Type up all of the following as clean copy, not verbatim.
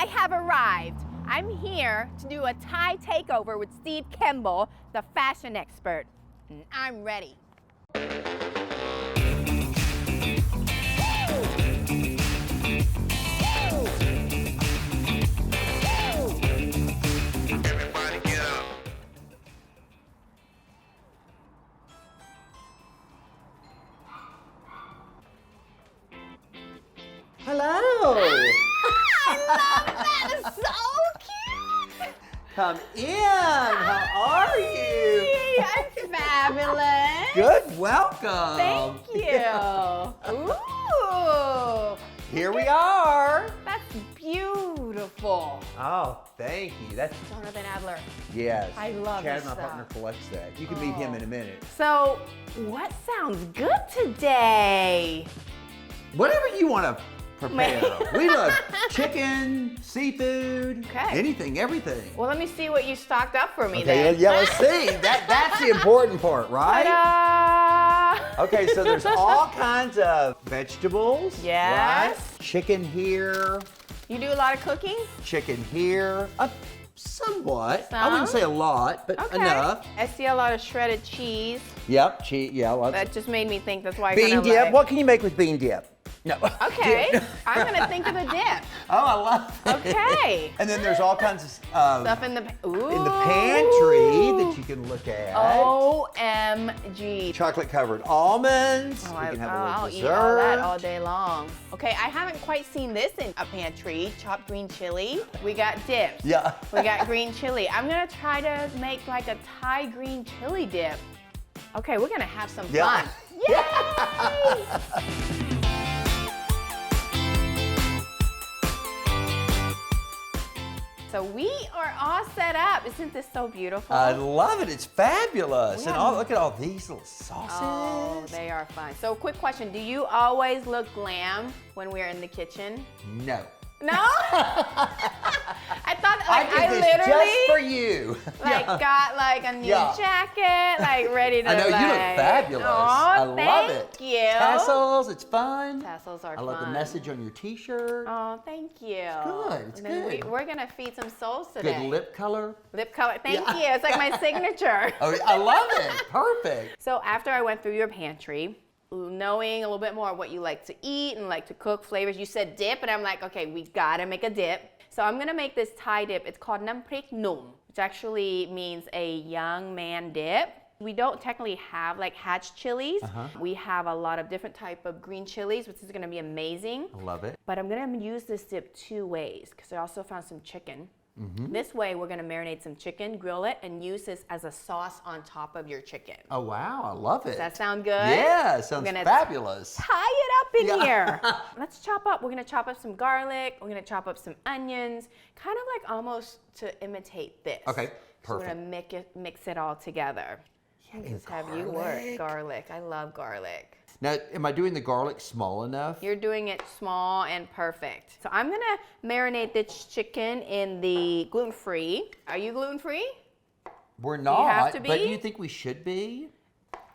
I have arrived. I'm here to do a Thai takeover with Steve Kemble, the fashion expert. And I'm ready. Everybody get up. Hello. I love that. It's so cute. Come in. How are you? Hey, I'm fabulous. Good. Welcome. Thank you. Ooh. Here we are. That's beautiful. Oh, thank you. That's Jonathan Adler. yes. I love Chad, this my stuff. partner, collects that. You can meet him Oh. in a minute. So, what sounds good today? Whatever you want to prepare. We love chicken, seafood, Okay. anything, everything. Well, let me see what you stocked up for me Okay, then. yeah, let's see. That's the important part, right? Ta-da! Okay, so there's all kinds of vegetables. Yes. Right? Chicken here, You do a lot of cooking? chicken here. Somewhat. I Some? wouldn't say a lot, but Okay. enough. I see a lot of shredded cheese. Yep, yeah, lots. That just made me think that's why I Bean kinda dip. like... What can you make with bean dip? No. Okay, I'm gonna think of a dip. Oh, I love it. Okay. And then there's all kinds of Stuff in the... Ooh. in the pantry that you can look at. OMG. Chocolate covered almonds. Oh, we can have a I'll little eat all that all dessert. day long. Okay, I haven't quite seen this in a pantry. Chopped green chili. We got dips. Yeah. We got green chili. I'm gonna try to make like a Thai green chili dip. Okay, we're gonna have some Yeah. fun. Yay! So we are all set up. Isn't this so beautiful? I love it. It's fabulous. And Yeah. look at all these little sauces. Oh, they are fun. So quick question, do you always look glam when we're in the kitchen? No. No? I thought I like did I this literally just for you. like Yeah. got like a new Yeah. jacket, like ready to I know, you look like- fabulous. Aw, I love it. Thank you. Tassels, it's fun. Tassels are I love fun. the message on your t-shirt. Oh, thank you. good, it's And then good. we're gonna feed some souls today. Good lip color. Lip color. Thank Yeah. you. It's like my signature. Oh, I love it. Perfect. So after I went through your pantry, knowing a little bit more what you like to eat and like to cook flavors, you said dip, and I'm like, okay, we gotta make a dip. So I'm gonna make this Thai dip. It's called Nam Prik Num, which actually means a young man dip. We don't technically have like hatch chilies. We have a lot of different type of green chilies, which is gonna be amazing. I love it. But I'm gonna use this dip 2 ways because I also found some chicken. This way, we're gonna marinate some chicken, grill it, and use this as a sauce on top of your chicken. Oh, wow. I love it. Does that sound good? Yeah, it sounds We're gonna fabulous. Tie it up in Yeah. here. Let's chop up. We're gonna chop up some garlic. We're gonna chop up some onions, kind of like almost to imitate this. Okay, So we're perfect. gonna mix it all together. and Just have you work garlic. I love garlic. Now, am I doing the garlic small enough? You're doing it small and perfect. So I'm gonna marinate this chicken in the gluten-free. Are you gluten-free? We're have not, to but be? do you think we should be?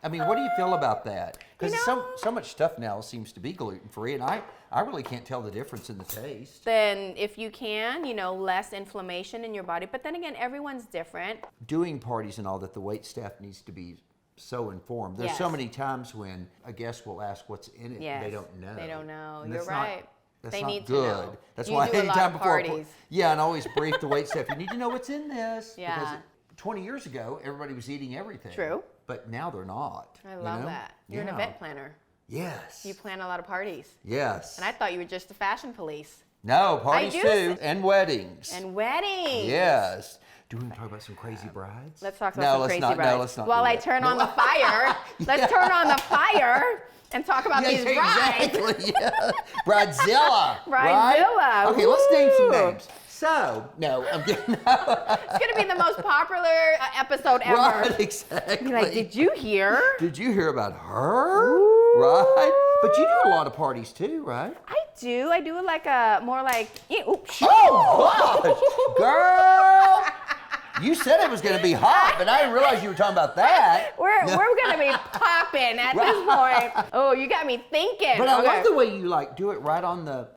I mean, what do you feel about that? Because so much stuff now seems to be gluten-free, and I really can't tell the difference in the taste. Then if you can, less inflammation in your body. But then again, everyone's different. Doing parties and all that, the wait staff needs to be so informed. There's so Yes. many times when a guest will ask what's in it, Yes. and they don't know. They don't know. And You're that's not- right. That's They not need to good. know. That's You why do a lot anytime of before, parties. yeah, and I always brief the wait staff. You need to know what's in this. Yeah. Because 20 years ago, everybody was eating everything. True. But now they're not. I love you know? that. You're Yeah. an event planner. Yes. You plan a lot of parties. Yes. And I thought you were just the fashion police. No, parties do too, and weddings. And weddings. Yes. Do we want to talk about some crazy brides? Let's talk about No, some let's crazy not, brides. No, let's not. While do I that. turn No. on the fire, let's turn on the fire and talk about Yeah, these brides. exactly. Yeah. Bridezilla. Bridezilla, Right? Okay, let's name some woo. names. So, no, I'm getting. It's gonna be the most popular episode ever. Right, exactly. Be like, did you hear? Did you hear about her? Right? But you do a lot of parties too, right? I do. I do like a more like. Oops. Oh, gosh. Girl! You said it was going to be hot, but I didn't realize you were talking about that. We're going to be popping at this point. Oh, you got me thinking. But I love the way you like do it right on the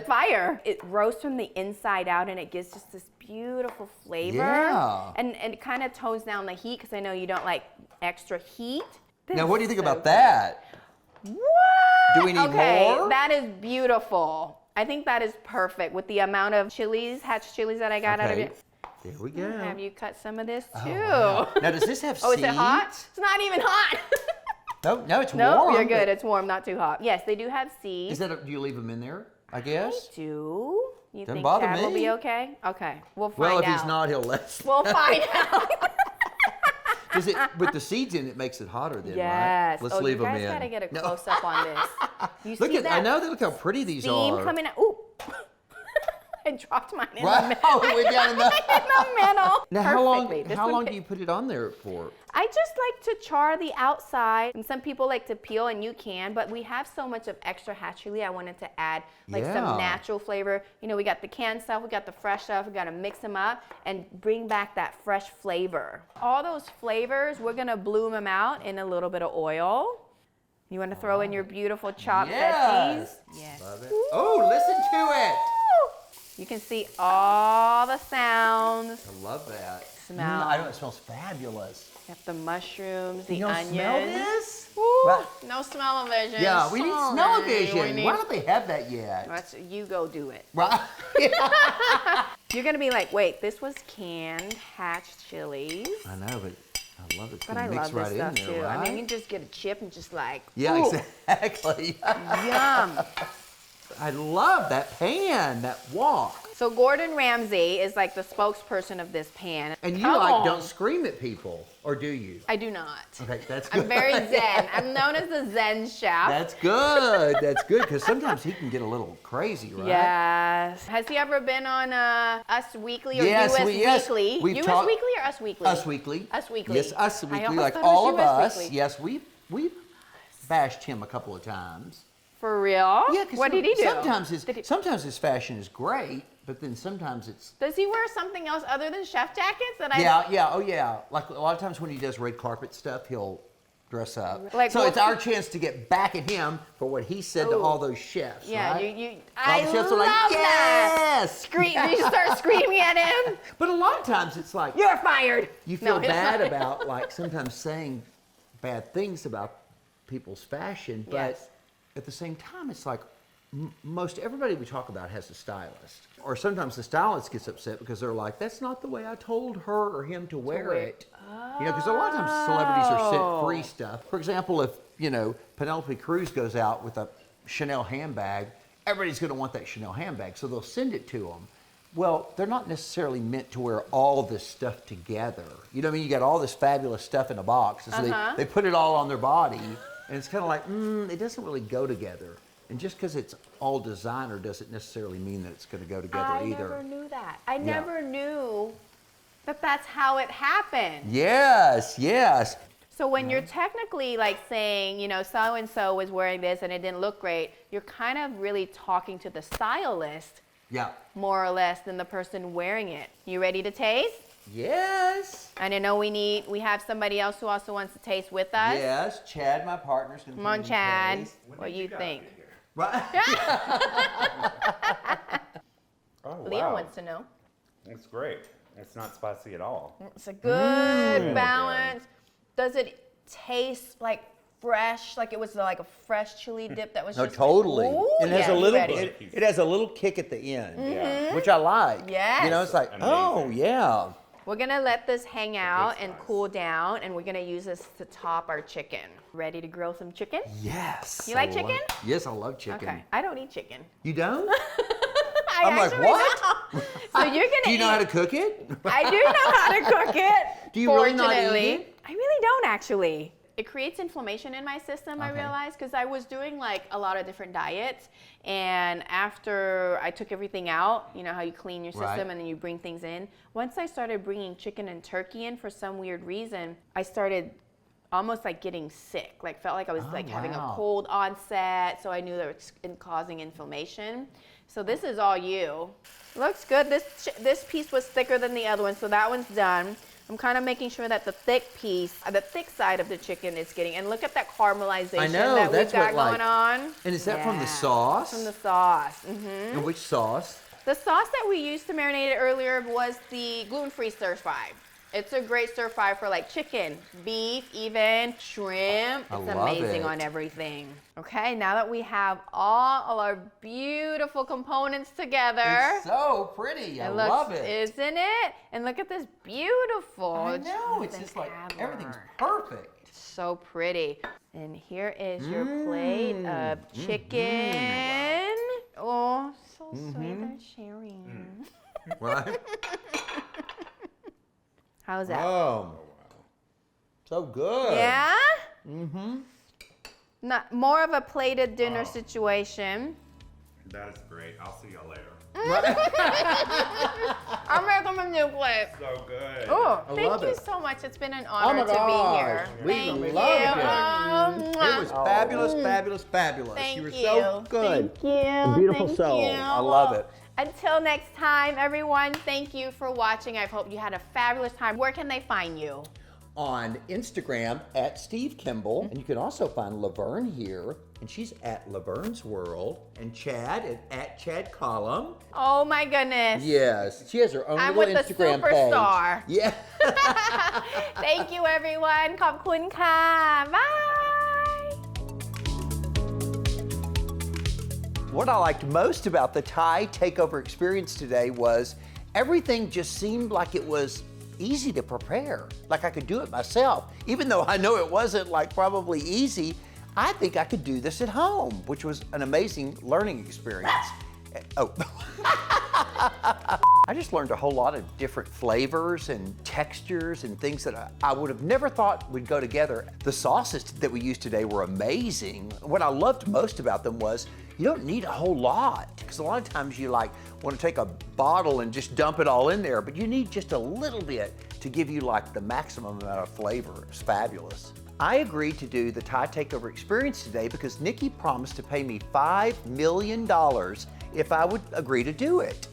fire. It roasts from the inside out, and it gives just this beautiful flavor. Yeah. And it kind of tones down the heat because I know you don't like extra heat. Now, what do you think about that? What? Do we need more? That is beautiful. I think that is perfect with the amount of chilies, hatch chilies that I got out of it. There we go. Have you cut some of this too? Oh, wow. Now, does this have seeds? Oh, is it hot? It's not even hot. No, it's warm. No, you're good. It's warm, not too hot. Yes, they do have seeds. Do you leave them in there, I guess? I do. You Doesn't think bother Chad will me. be okay? Okay, we'll find Well, out. if he's not, he'll let. We'll find out. Does it with the seeds in it makes it hotter then, yes. right? Let's leave them in. You guys gotta get a close up on this. You Look see at that? I know. Look how pretty these Steam are. coming out. Ooh. I dropped mine in the Right? middle. Oh, way down in the. In the middle. Now, Perfectly. This how one long fit- do you put it on there for? I just like to char the outside, and some people like to peel, and you can, but we have so much of extra hatch chili, I wanted to add like some Yeah. natural flavor. You know, we got the canned stuff, we got the fresh stuff, we gotta mix them up and bring back that fresh flavor. All those flavors, we're gonna bloom them out in a little bit of oil. You wanna throw in your beautiful chopped veggies? Yes. Love it. Oh, listen to it. You can see all the sounds. I love that. Smell. I know it smells fabulous. Got the mushrooms, the You don't onions. smell this? Ooh, Right. no smell-o-vision. Yeah, we need Sorry. smell-o-vision. We Why need- don't they have that yet? You go do it. Right. You're gonna be like, wait, this was canned hatch chilies. I know, but I love it. But I love right this stuff in there, too. right? I mean, you just get a chip and just like, Yeah, ooh, exactly. yum. I love that pan, that wok. So Gordon Ramsay is like the spokesperson of this pan. And you Come on. don't scream at people, or do you? I do not. Okay, that's good. I'm very zen. I'm known as the Zen chef. That's good. That's good, because sometimes he can get a little crazy, right? Yes. Has he ever been on Us Weekly or Yes, US yes. Weekly? We've US talked- Weekly or Us Weekly? Us Weekly. Us Weekly. Yes, Us I Weekly, almost like thought it was all of US us. Weekly. Yes, we've bashed him a couple of times. For real? Yeah, because What did he do? Sometimes his fashion is great, but then sometimes it's Does he wear something else other than chef jackets? yeah. Like a lot of times when he does red carpet stuff, he'll dress up. Like, So well, it's our chance to get back at him for what he said to Ooh. all those chefs. Yeah, right? I All the love chefs are like, that. yes. Did you start screaming at him? But a lot of times it's like You're fired. you feel No, it's bad not. about like sometimes saying bad things about people's fashion, but Yes. at the same time it's like most everybody we talk about has a stylist, or sometimes the stylist gets upset because they're like, that's not the way I told her or him to wear it. You know, because a lot of times celebrities are sent free stuff. For example, if Penelope Cruz goes out with a Chanel handbag, everybody's going to want that Chanel handbag, so they'll send it to them. Well, they're not necessarily meant to wear all this stuff together. You know what I mean? You got all this fabulous stuff in a box, and so they put it all on their body, and it's kind of like, it doesn't really go together. And just because it's all designer doesn't necessarily mean that it's going to go together either. I never knew that. I never knew that that's how it happened. Yes. So when you're technically like saying, so-and-so was wearing this and it didn't look great, you're kind of really talking to the stylist Yeah. more or less than the person wearing it. You ready to taste? Yes. And I know we have somebody else who also wants to taste with us. Yes. Chad, my partner's going to Come on, Chad. What you got think? me here? Right. Oh, Leo wow. wants to know. It's great. It's not spicy at all. It's a good Really balance. Does it taste like fresh, like it was like a fresh chili dip that was No, just totally. Ooh, And it has yeah, a you little. ready. It has a little kick at the end, Yeah. which I like. Yes. You know, it's like, Amazing. oh yeah. We're gonna let this hang out and spice. cool down, and we're gonna use this to top our chicken. Ready to grill some chicken? Yes. You like I chicken? Yes, I love chicken. Okay. I don't eat chicken. You don't? I I'm like, actually what? don't. So you're gonna Do you know eat- how to cook it? I do know how to cook it. Do you really not eat fortunately. it? I really don't actually. It creates inflammation in my system, I Okay. realized, because I was doing like a lot of different diets. And after I took everything out, you know how you clean your system Right. and then you bring things in. Once I started bringing chicken and turkey in for some weird reason, I started almost like getting sick. Like felt like I was like having a wow. cold onset. So I knew that it was causing inflammation. So this is all you. Looks good. This piece was thicker than the other one, so that one's done. I'm kind of making sure that the thick piece, the thick side of the chicken is getting, and look at that caramelization that we've got going on. And is that from the sauce? From the sauce. Mm-hmm. And which sauce? The sauce that we used to marinate it earlier was the gluten-free stir fry. It's a great stir fry for like chicken, beef, even shrimp. It's amazing on everything. Okay, now that we have all our beautiful components together. It's so pretty. I love it. Isn't it? And look at this beautiful. I know. It's just like everything's perfect. So pretty. And here is your plate of chicken. Oh, so sweet. They're sharing. Right? How's that? Oh, so good. Yeah? Mm-hmm. Not more of a plated dinner situation. That is great. I'll see y'all later. I'm making a new plate. So good. Oh, I thank love you it. so much. It's been an Oh honor my to be gosh. here. We Thank loved you. it. Oh, It was fabulous, fabulous, fabulous. Thank you were you. so good. Thank you. A beautiful Thank soul. you. I love it. Until next time, everyone, thank you for watching. I hope you had a fabulous time. Where can they find you? On Instagram at Steve Kemble. And you can also find Laverne here. And she's at Laverne's World. And Chad at Chad Collum. Oh my goodness. Yes, she has her own I'm little with the Instagram superstar. page. Yeah. Thank you, everyone. ขอบคุณค่ะ Bye. What I liked most about the Thai Takeover experience today was everything just seemed like it was easy to prepare. Like I could do it myself. Even though I know it wasn't like probably easy, I think I could do this at home, which was an amazing learning experience. Oh. I just learned a whole lot of different flavors and textures and things that I would have never thought would go together. The sauces that we used today were amazing. What I loved most about them was you don't need a whole lot, because a lot of times you like want to take a bottle and just dump it all in there, but you need just a little bit to give you like the maximum amount of flavor. It's fabulous. I agreed to do the Thai Takeover experience today because Nikky promised to pay me $5 million if I would agree to do it.